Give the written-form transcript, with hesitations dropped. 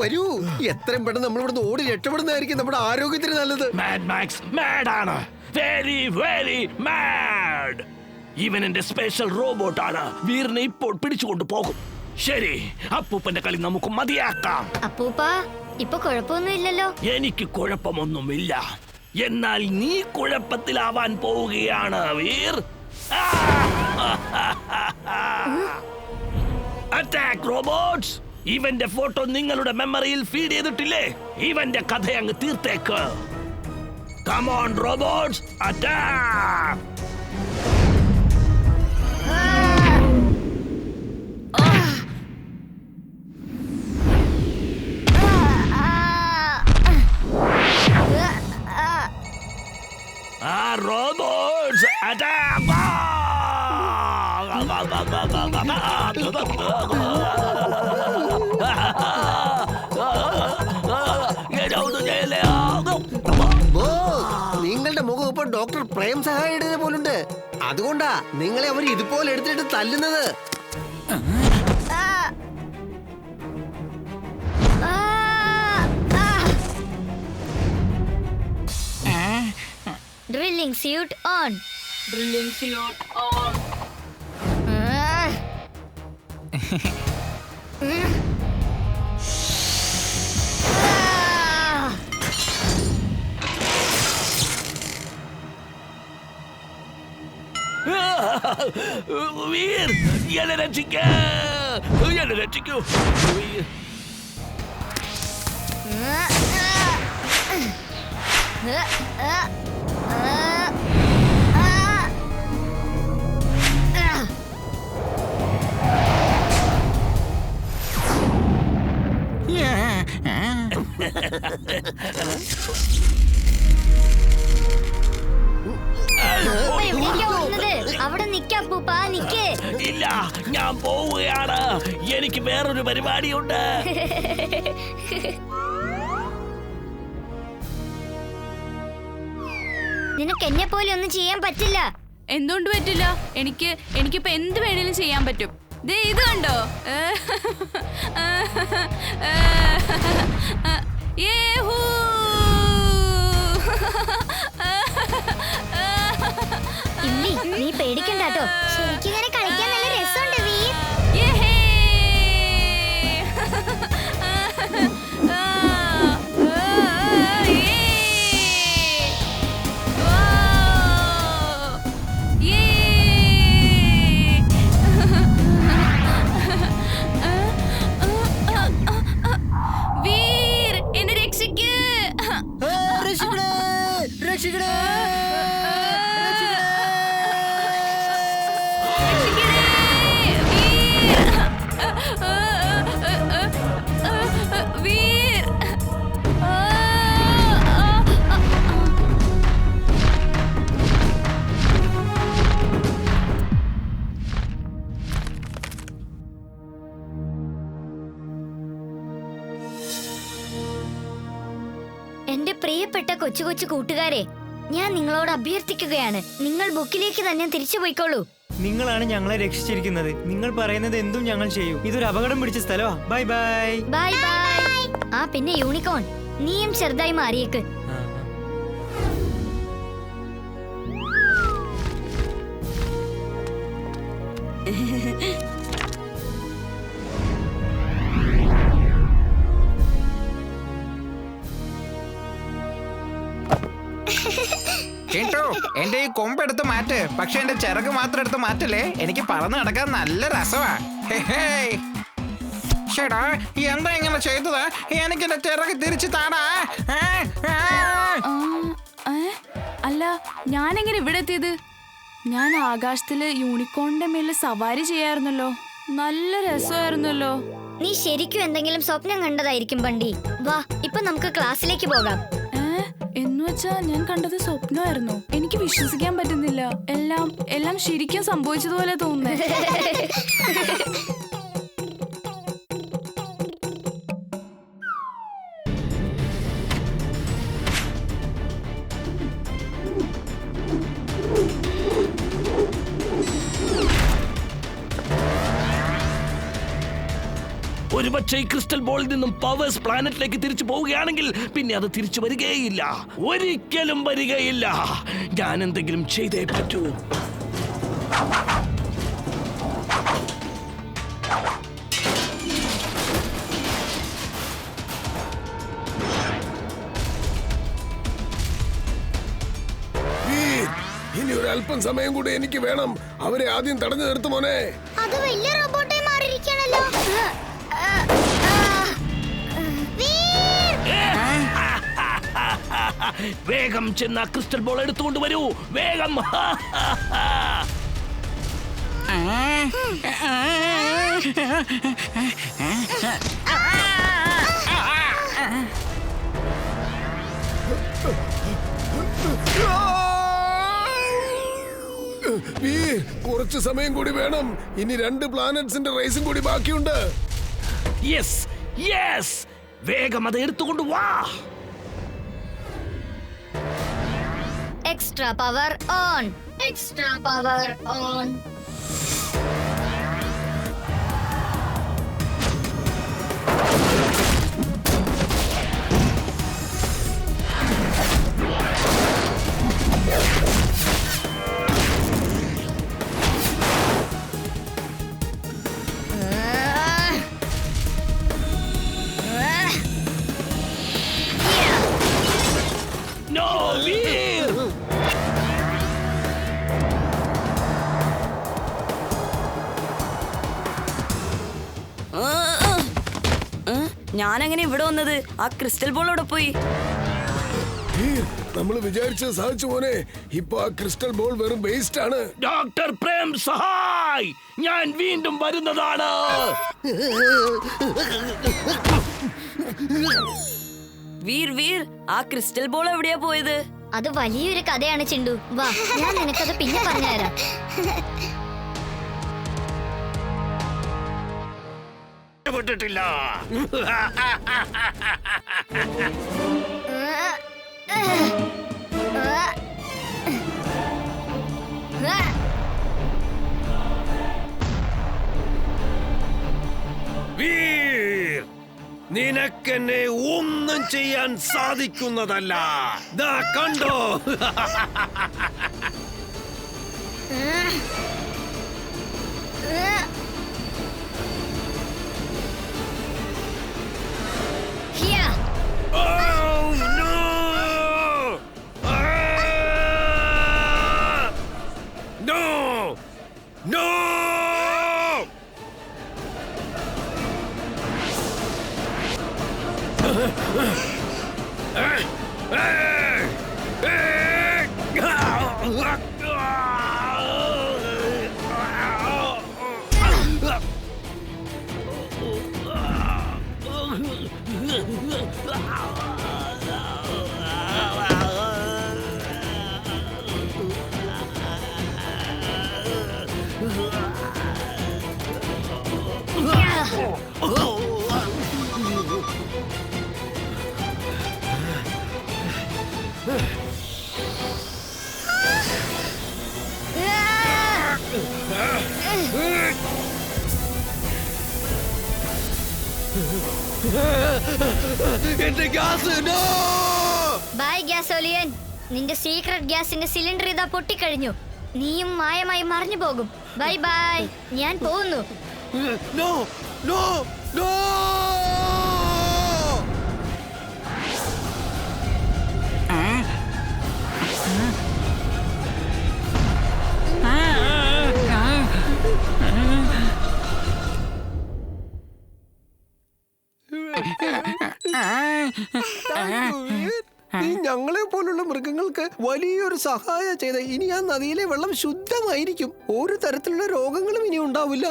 വരൂ. എത്രയും പെട്ടെന്ന് നമ്മൾ ഇവിടുന്ന് ഓടി രക്ഷപ്പെടുന്നതായിരിക്കും നമ്മുടെ ആരോഗ്യത്തിന് നല്ലത്. ഇവൻ എന്റെ സ്പെഷ്യൽ റോബോട്ടാണ്. വീറിനെ ഇപ്പോൾ പിടിച്ചുകൊണ്ട് പോകും. ശരി, അപ്പൂപ്പന്റെ കളി നമുക്ക് മതിയാക്കാം. അപ്പൂപ്പ ഇപ്പൊ കുഴപ്പമൊന്നുമില്ലല്ലോ. എനിക്ക് കുഴപ്പമൊന്നുമില്ല. എന്നാൽ നീ കുഴപ്പത്തിലാവാൻ പോവുകയാണ് വീർ. Attack robots. ഇവന്റെ ഫോട്ടോ നിങ്ങളുടെ മെമ്മറിയിൽ ഫീഡ് ചെയ്തിട്ടില്ലേ? ഇവന്റെ കഥ അങ്ങ് തീർത്തേക്ക്. Come on robots, attack! Robots, attack! നിങ്ങളുടെ മുഖം ഇപ്പൊ ഡോക്ടർ പ്രേം സഹായിയുടെ പോലുണ്ട്. അതുകൊണ്ടാ നിങ്ങളെ അവർ ഇതുപോലെ എടുത്തിട്ട് തല്ലുന്നത്. Drilling suit on. Drilling suit on. Veer, എന്നെ രക്ഷിക്കൂ. എന്നെ രക്ഷിക്കൂ. അവിടെ നിക്കപ്പൂപ്പ നിക്ക്. ഇല്ല, ഞാൻ പോവുകയാണ്. എനിക്ക് വേറൊരു പരിപാടിയുണ്ട്. നിനക്ക് എന്നെ പോലെ ഒന്നും ചെയ്യാൻ പറ്റില്ല. എന്തുകൊണ്ട് പറ്റില്ല? എനിക്കിപ്പോ എന്ത് വേണേലും ചെയ്യാൻ പറ്റും. ദേ ഇത് കണ്ടോ? നീ പേടിക്കണ്ടാട്ടോ. ശരിക്കും കളിക്കാൻ നല്ല രസമുണ്ട് വീർ. വീർ, എന്നെ രക്ഷിക്ക്. വീർ, എന്റെ പ്രിയപ്പെട്ട കൊച്ചു കൊച്ചു കൂട്ടുകാരെ, ഞാൻ നിങ്ങളോട് അഭ്യർത്ഥിക്കുകയാണ്, നിങ്ങൾ ബുക്കിലേക്ക് തന്നെ തിരിച്ചു പോയിക്കോളൂ. നിങ്ങളാണ് ഞങ്ങളെ രക്ഷിച്ചിരിക്കുന്നത്. നിങ്ങൾ പറയുന്നത് എന്തും ഞങ്ങൾ ചെയ്യും. ഇതൊരു അപകടം പിടിച്ച സ്ഥലമാ. Bye bye. Bye bye. ആ പിന്നെ യൂണിക്കോൺ, നീയും ചെറുതായി മാറിയേക്ക്. എന്റെ ഈ കൊമ്പെടുത്ത് മാറ്റ്. പക്ഷെ എന്റെ ചിറക് മാത്രം എടുത്ത് മാറ്റല്ലേ. എനിക്ക് പറന്ന് നടക്കാൻ നല്ല രസമാ. ചേടാ, എന്താ ഇങ്ങനെ ചെയ്തത്? എനിക്ക് എന്റെ ചിറക് തിരിച്ചു താടാ. അല്ല, ഞാനെങ്ങനെ ഇവിടെ എത്തിയത്? ഞാൻ ആകാശത്തില് യൂണിക്കോണിന്റെ മേലെ സവാരി ചെയ്യായിരുന്നല്ലോ. നല്ല രസമായിരുന്നല്ലോ. നീ ശരിക്കും എന്തെങ്കിലും സ്വപ്നം കണ്ടതായിരിക്കും ബണ്ടി. വാ, ഇപ്പൊ നമുക്ക് ക്ലാസ്സിലേക്ക് പോകാം. എന്നുവെച്ചാ ഞാൻ കണ്ടത് സ്വപ്നമായിരുന്നു. എനിക്ക് വിശ്വസിക്കാൻ പറ്റുന്നില്ല. എല്ലാം ശരിക്കും സംഭവിച്ചതുപോലെ തോന്നുന്നു. ഒരുപക്ഷെ ഈ ക്രിസ്റ്റൽ ബോളിൽ നിന്നും പവേഴ്സ് പ്ലാനറ്റിലേക്ക് തിരിച്ചു പോവുകയാണെങ്കിൽ പിന്നെ അത് തിരിച്ചു വരികയില്ല, ഒരിക്കലും വരികയില്ല. ഞാൻ എന്തെങ്കിലും ചെയ്തേ പറ്റൂ. ഇനി ഒരു അല്പം സമയം കൂടി എനിക്ക് വേണം. അവരെ ആദ്യം തടഞ്ഞു നിർത്തുമോനെ. അത് വലിയ റോബോട്ടായി മാറിയിരിക്കണല്ലോ. വേഗം ചെന്ന ക്രിസ്റ്റൽ ബോൾ എടുത്തുകൊണ്ട് വരൂ, വേഗം. വീർ, കുറച്ച് സമയം കൂടി വേണം. ഇനി 2 പ്ലാനറ്റ്സിന്റെ റേസും കൂടി ബാക്കിയുണ്ട്. യെസ് യെസ്, വേഗം അത് എടുത്തുകൊണ്ട് വാ. Extra power on, extra power on. No, Veer. ഞാനെങ്ങനെ ഇവിടെ വന്നത്? ആ ക്രിസ്റ്റൽ ബോൾ അവിടെ പോയി. വീർ, നമ്മൾ വിചാരിച്ചത് സാധിച്ചു മോനെ. ഇപ്പൊ ആ ക്രിസ്റ്റൽ ബോൾ വെറും വേസ്റ്റ് ആണ്. ഡോക്ടർ പ്രേം സഹായ്, ഞാൻ വീണ്ടും വരുന്നതാണ്. വീർ വീർ, ആ ക്രിസ്റ്റൽ ബോൾ എവിടെയാ പോയത്? അത് വലിയൊരു കഥയാണ് ചിണ്ടു. വാ, ഞാൻ നിനക്കത് പിന്നെ പറഞ്ഞുതരാം. വിട്ടിട്ടില്ല. വീർ, നിനക്കെന്നെ ഒന്നും ചെയ്യാൻ സാധിക്കുന്നതല്ല. ദാ കണ്ടോ. Here. Oh, no! No! No! എന്റെ ഗ്യാസ്. ബൈ ഗ്യാസോലിയൻ, നിന്റെ സീക്രട്ട് ഗ്യാസിന്റെ സിലിണ്ടർ ഇതാ പൊട്ടിക്കഴിഞ്ഞു. നീയും മായമായി മറിഞ്ഞു പോകും. ബൈ ബൈ, ഞാൻ പോകുന്നു. No no no. നീ ഞങ്ങളെ പോലുള്ള മൃഗങ്ങൾക്ക് വലിയൊരു സഹായം ചെയ്ത. ഇനി ആ നദിയിലെ വെള്ളം ശുദ്ധമായിരിക്കും. ഒരു തരത്തിലുള്ള രോഗങ്ങളും ഇനി ഉണ്ടാവില്ല.